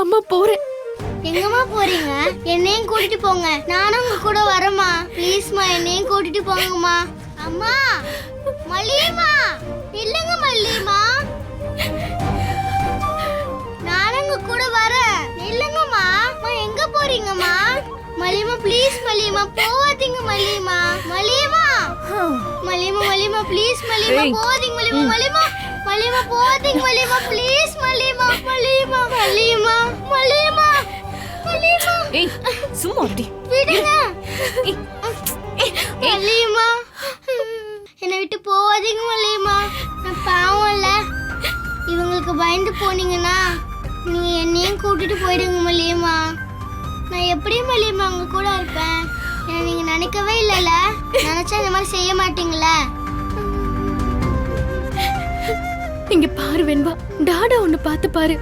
அம்மா போறேன். எங்கம்மா போறீங்க? என்னையும் கூட்டிட்டு போங்க. நானும் உங்க கூட வரேம்மா. ப்ளீஸ்மா என்னையும் கூட்டிட்டு போங்கம்மா. அம்மா, மல்லியம்மா, இல்லங்க மல்லியம்மா. நானும் உங்க கூட வரேன். இல்லங்கம்மா. அம்மா எங்க போறீங்கம்மா? மல்லியம்மா ப்ளீஸ் மல்லியம்மா போவாதீங்க மல்லியம்மா. மல்லியம்மா. மல்லியம்மா மல்லியம்மா ப்ளீஸ் மல்லியம்மா போவாதீங்க மல்லியம்மா. மல்லியம்மா மல்லியம்மா போவாதீங்க மல்லியம்மா ப்ளீஸ் மல்லியம்மா. மல்லியம்மா மல்லியம்மா மல்லியம்மா மல்லியம்மா. ஏய் சும்மா அப்படி விடுங்க. மல்லியம்மா என்னை விட்டு போவாதீங்க மல்லியம்மா. நான் பாவம் இல்ல. இவங்களுக்கு பயந்து போனீங்கன்னா நீங்க என்னையும் கூட்டிட்டு போயிடுங்க மல்லியம்மா. நான் எப்படி மல்லியம்மா உங்க கூட இருப்பேன்? என்ன நீங்க நினைக்கவே இல்லைல்ல. நினைச்சா இந்த மாதிரி செய்ய மாட்டீங்களே. இங்க பாரு வெண்பா, டாடா ஒண்ணு பார்த்து பாரு.